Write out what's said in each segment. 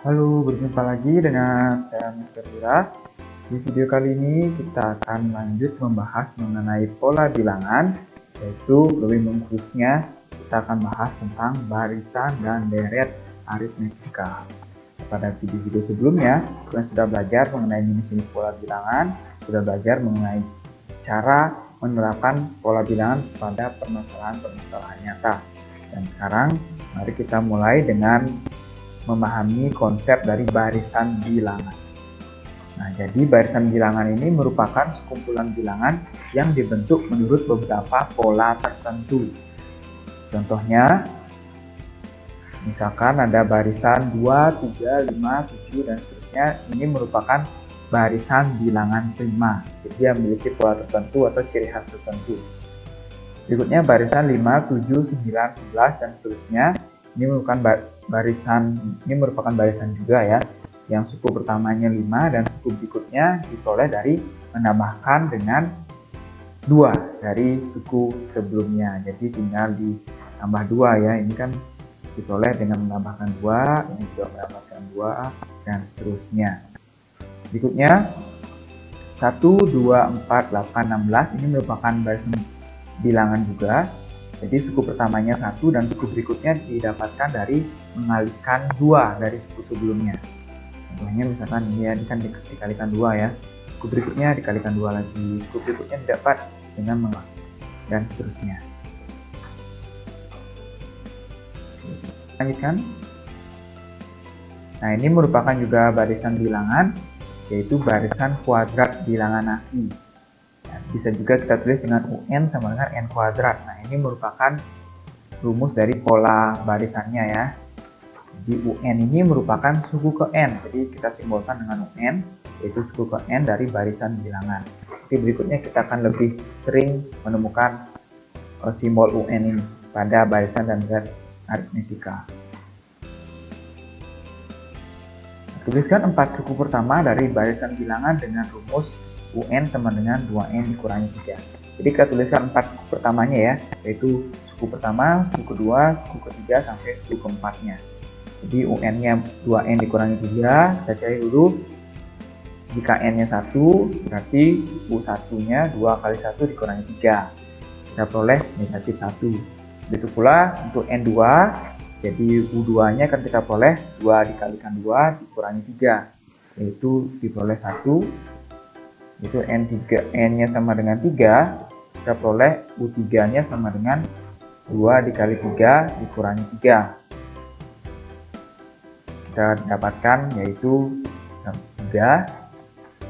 Halo, berjumpa lagi dengan saya Mr. Wira. Di video kali ini kita akan lanjut membahas mengenai pola bilangan, yaitu lebih mengkhususnya kita akan bahas tentang barisan dan deret aritmetika. Pada video-video sebelumnya, kita sudah belajar mengenai jenis-jenis pola bilangan, sudah belajar mengenai cara menerapkan pola bilangan pada permasalahan-permasalahan nyata. Dan sekarang, mari kita mulai dengan memahami konsep dari barisan bilangan. Nah, jadi barisan bilangan ini merupakan sekumpulan bilangan yang dibentuk menurut beberapa pola tertentu. Contohnya, misalkan ada barisan 2, 3, 5, 7, dan seterusnya. Ini merupakan barisan bilangan prima. Jadi dia memiliki pola tertentu atau ciri khas tertentu. Berikutnya barisan 5, 7, 9, 11, dan seterusnya. Ini merupakan barisan juga ya, yang suku pertamanya 5 dan suku berikutnya diperoleh dari menambahkan dengan 2 dari suku sebelumnya. Jadi tinggal ditambah 2 ya, ini kan diperoleh dengan menambahkan 2, ini juga menambahkan 2, dan seterusnya. Berikutnya 1, 2, 4, 8, 16 ini merupakan barisan bilangan juga. Jadi suku pertamanya 1 dan suku berikutnya didapatkan dari mengalihkan 2 dari suku sebelumnya. Contohnya misalkan ini kan dikalikan 2 ya. Suku berikutnya dikalikan 2 lagi. Suku berikutnya didapat dengan mengalihkan dan seterusnya. Lanjutkan. Nah, ini merupakan juga barisan bilangan, yaitu barisan kuadrat bilangan nasi. Bisa juga kita tulis dengan UN sama dengan N kuadrat. Nah, ini merupakan rumus dari pola barisannya ya. Jadi UN ini merupakan suku ke N. Jadi kita simbolkan dengan UN, yaitu suku ke N dari barisan bilangan. Jadi berikutnya kita akan lebih sering menemukan simbol UN ini pada barisan dan deret aritmetika. Tuliskan 4 suku pertama dari barisan bilangan dengan rumus UN sama dengan 2N dikurangi 3. Jadi kita tuliskan 4 suku pertamanya ya, yaitu suku pertama, suku kedua, suku ketiga, sampai suku keempatnya. Jadi UN-nya 2N dikurangi 3, kita cari dulu. Jika N-nya 1, berarti U1-nya 2 kali 1 dikurangi 3. Kita peroleh negatif 1. Begitu pula untuk N2, jadi U2-nya kan kita peroleh 2 dikalikan 2 dikurangi 3, yaitu diperoleh 1. Itu N3, N-nya sama dengan 3, kita peroleh U3-nya sama dengan 2 dikali 3 dikurangi 3. Kita dapatkan yaitu 3.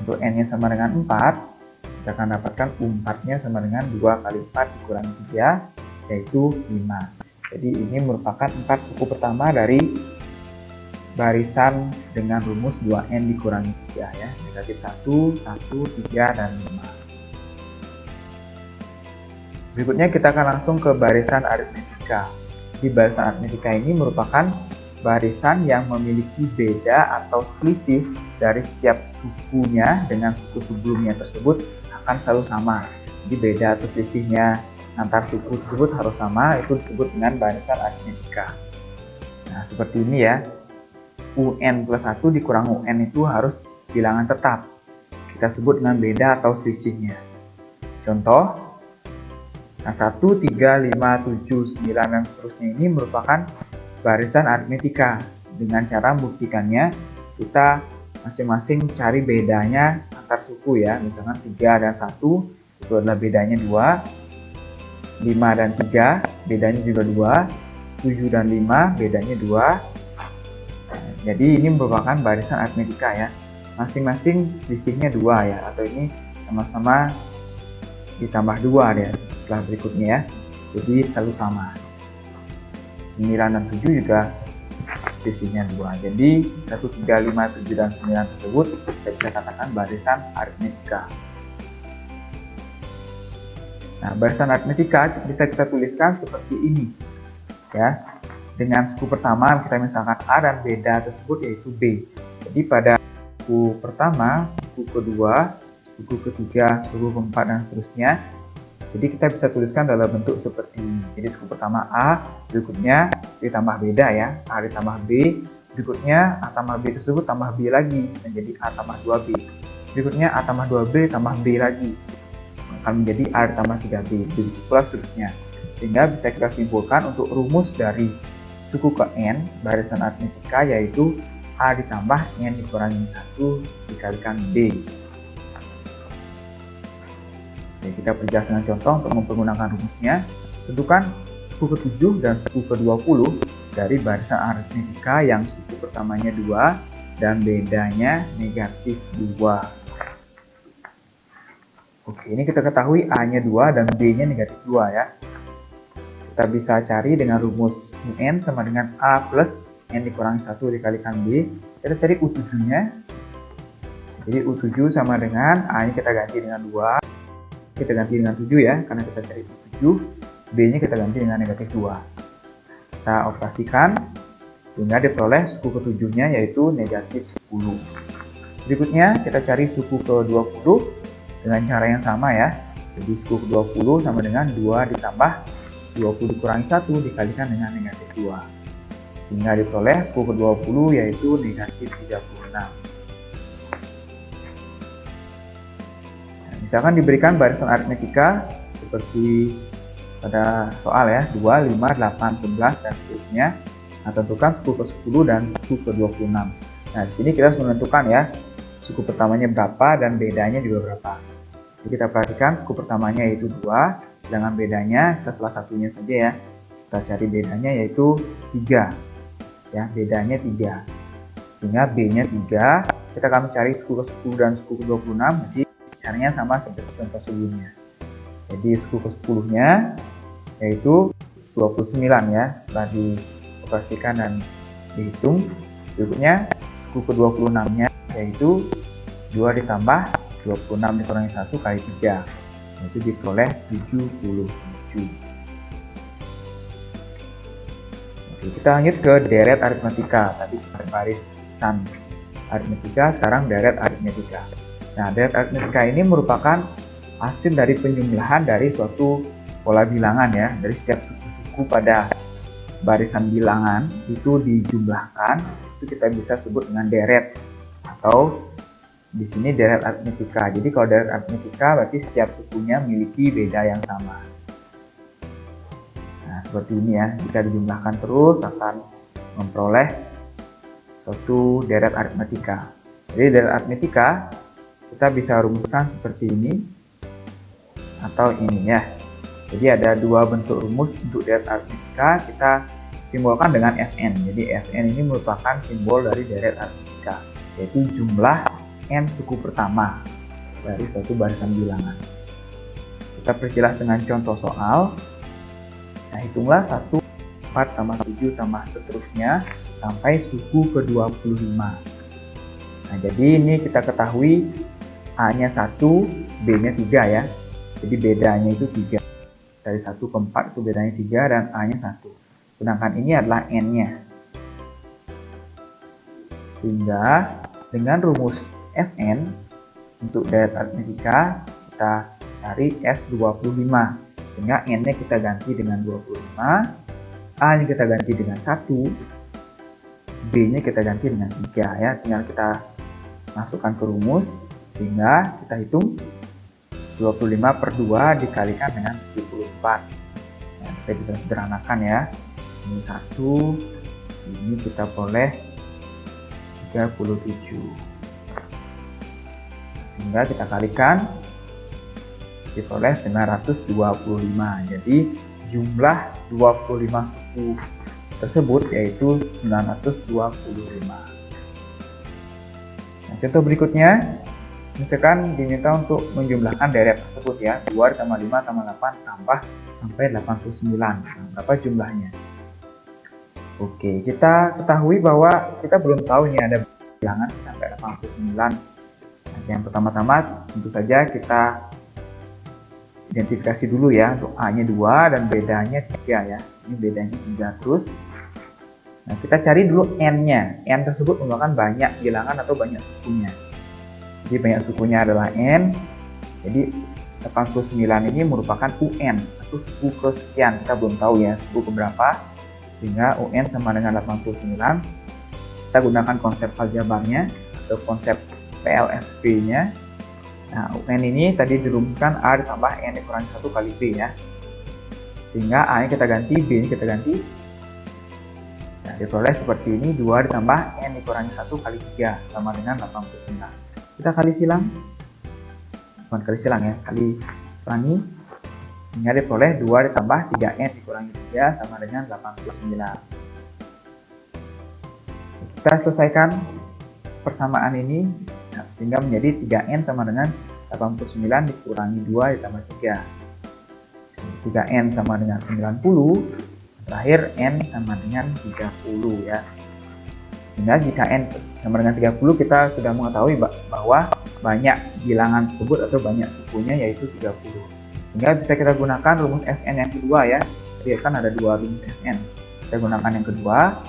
Untuk N-nya sama dengan 4, kita akan dapatkan U4-nya sama dengan 2 kali 4 dikurangi 3, yaitu 5. Jadi ini merupakan 4 suku pertama dari barisan dengan rumus 2N dikurangi 3 ya, negatif 1, 1, 3, dan 5. Berikutnya kita akan langsung ke barisan aritmetika. Di barisan aritmetika ini merupakan barisan yang memiliki beda atau selisih dari setiap sukunya dengan suku sebelumnya tersebut akan selalu sama. Jadi beda atau selisihnya antar suku tersebut harus sama, itu disebut dengan barisan aritmetika. Nah, seperti ini ya. UN plus 1 dikurang UN itu harus bilangan tetap. Kita sebut dengan beda atau selisihnya. Contoh, nah 1, 3, 5, 7, 9, dan seterusnya ini merupakan barisan aritmetika. Dengan cara membuktikannya, kita masing-masing cari bedanya antar suku ya. Misalkan 3 dan 1 itu adalah bedanya 2, 5 dan 3 bedanya juga 2, 7 dan 5 bedanya 2. Jadi ini merupakan barisan aritmetika ya, masing-masing selisihnya 2 ya, atau ini sama-sama ditambah 2 ya setelah berikutnya ya, jadi selalu sama. 9 dan 7 juga selisihnya 2, jadi 1, 3, 5, 7, dan 9 tersebut kita bisa katakan barisan aritmetika. Nah, barisan aritmetika bisa kita tuliskan seperti ini ya. Dengan suku pertama kita misalkan A dan beda tersebut yaitu B. Jadi pada suku pertama, suku kedua, suku ketiga, suku keempat, dan seterusnya. Jadi kita bisa tuliskan dalam bentuk seperti ini. Jadi suku pertama A, berikutnya ditambah beda ya, A ditambah B, Berikutnya A tambah B tersebut tambah B lagi menjadi A tambah 2B. Berikutnya A tambah 2B tambah B lagi akan menjadi A tambah 3B. Begitu pula seterusnya. Sehingga bisa kita simpulkan untuk rumus dari suku ke N barisan aritmetika yaitu A ditambah N dikurangi 1 dikalikan B. Oke, kita perjelas dengan contoh untuk mempergunakan rumusnya. Tentukan suku ke-7 dan suku ke-20 dari barisan aritmetika yang suku pertamanya 2 dan bedanya negatif 2. Oke, ini kita ketahui A-nya 2 dan B-nya negatif 2 ya. Kita bisa cari dengan rumus UN sama dengan A plus N dikurangi 1 dikalikan B. Kita cari U7-nya. Jadi U7 sama dengan A-nya kita ganti dengan 2. Kita ganti dengan 7 ya, karena kita cari 7. B-nya kita ganti dengan negatif 2. Kita operasikan, sehingga diperoleh suku ke-7-nya yaitu negatif 10. Berikutnya, kita cari suku ke-20 dengan cara yang sama ya. Jadi suku ke-20 sama dengan 2 ditambah 20 dikurangi 1 dikalikan dengan negatif 2. Sehingga diperoleh suku ke-20 yaitu negatif 36. Misalkan diberikan barisan aritmetika seperti pada soal ya, 2, 5, 8, 11, dan seterusnya. Nah, tentukan suku ke-10 dan suku ke-26. Nah, di sini kita harus menentukan ya, suku pertamanya berapa dan bedanya juga berapa. Jadi kita perhatikan suku pertamanya yaitu 2, sedangkan bedanya kita salah satunya saja ya. Kita cari bedanya yaitu 3. Ya, bedanya 3. Sehingga B-nya 3, kita akan mencari suku ke-10 dan suku ke-26. Jadi caranya sama seperti contoh sebelumnya. Jadi suku ke-10-nya yaitu 29 ya, setelah dioperasikan dan dihitung. Berikutnya suku ke-26-nya yaitu 2 ditambah 26 dikurangi 1 kali 3, yaitu diperoleh 77. Oke, kita lanjut ke deret aritmetika. Tadi barisan aritmetika, sekarang deret aritmetika. Nah, deret aritmetika ini merupakan hasil dari penjumlahan dari suatu pola bilangan ya, dari setiap suku-suku pada barisan bilangan itu dijumlahkan, itu kita bisa sebut dengan deret atau di sini deret aritmetika. Jadi kalau deret aritmetika berarti setiap sukunya memiliki beda yang sama. Nah, seperti ini ya, jika dijumlahkan terus akan memperoleh suatu deret aritmetika. Jadi deret aritmetika kita bisa rumuskan seperti ini atau ini ya. Jadi ada dua bentuk rumus untuk deret aritmetika, kita simbolkan dengan Sn. Jadi Sn ini merupakan simbol dari deret aritmetika, yaitu jumlah n suku pertama dari suatu barisan bilangan. Kita perjelas dengan contoh soal. Nah, hitunglah 1, 4, tambah 7, tambah seterusnya sampai suku ke-25. Nah, jadi ini kita ketahui A-nya 1, B-nya 3 ya. Jadi bedanya itu 3. Dari 1 ke 4 itu bedanya 3 dan A-nya 1. Sedangkan ini adalah N-nya. Sehingga dengan rumus Sn untuk deret aritmetika kita cari S25. Sehingga N-nya kita ganti dengan 25, A-nya kita ganti dengan 1, B-nya kita ganti dengan 3 ya. Tinggal kita masukkan ke rumus sehingga kita hitung 25 per 2 dikalikan dengan 74. Nah, kita bisa sederhanakan ya. Ini 1, ini kita peroleh 37. Sehingga kita kalikan diperoleh 925. Jadi jumlah 25 suku tersebut yaitu 925. Nah, contoh berikutnya, misalkan diminta untuk menjumlahkan deret tersebut ya, 2 tambah 5 tambah 8 tambah sampai 89. Nah, berapa jumlahnya? Oke, kita ketahui bahwa kita belum tahu ini ada bilangan sampai 89. Nah, yang pertama-tama tentu saja kita identifikasi dulu ya, untuk A-nya 2 dan bedanya 3 ya. Ini bedanya 3 terus. Nah, kita cari dulu N-nya. N tersebut merupakan banyak bilangan atau banyak sukunya. Jadi banyak sukunya adalah N. Jadi 89 ini merupakan UN atau suku kesekian. Kita belum tahu ya suku keberapa. Sehingga UN sama dengan 89. kita gunakan konsep aljabarnya atau konsep PLSP-nya. Nah, UN ini tadi dirumuskan A ditambah N dikurangi 1 kali B ya. Sehingga A nya kita ganti, B nya kita ganti. Nah, diperoleh seperti ini, 2 ditambah N dikurangi 1 kali 3 sama dengan 89. Kita kali silang. Bukan kali silang ya, kali kurangi. Sehingga diperoleh 2 ditambah 3N dikurangi 3 sama dengan 89. Kita selesaikan persamaan ini, nah, sehingga menjadi 3N sama dengan 89 dikurangi 2 ditambah 3. 3N sama dengan 90, terakhir N sama dengan 30 ya. Sehingga jika N sama dengan 30, kita sudah mengetahui bahwa banyak bilangan tersebut atau banyak sukunya yaitu 30. Sehingga bisa kita gunakan rumus SN yang kedua ya. Jadi kan ada dua rumus SN. Kita gunakan yang kedua,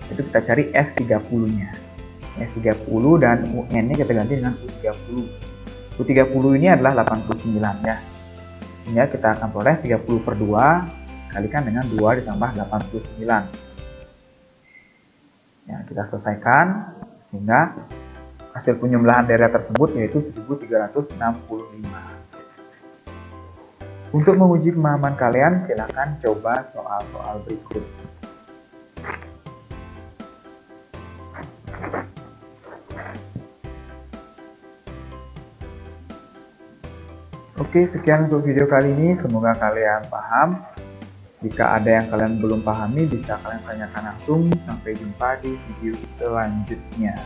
itu kita cari S30-nya. S30 dan UN-nya kita ganti dengan U30. U30 ini adalah 89 ya. Sehingga kita akan peroleh 30 per 2 kalikan dengan 2 ditambah 89. Ya, kita selesaikan sehingga hasil penjumlahan daerah tersebut yaitu 1365. Untuk menguji pemahaman kalian, silakan coba soal-soal berikut. Oke, sekian untuk video kali ini. Semoga kalian paham. Jika ada yang kalian belum pahami, bisa kalian tanyakan langsung. Sampai jumpa di video selanjutnya.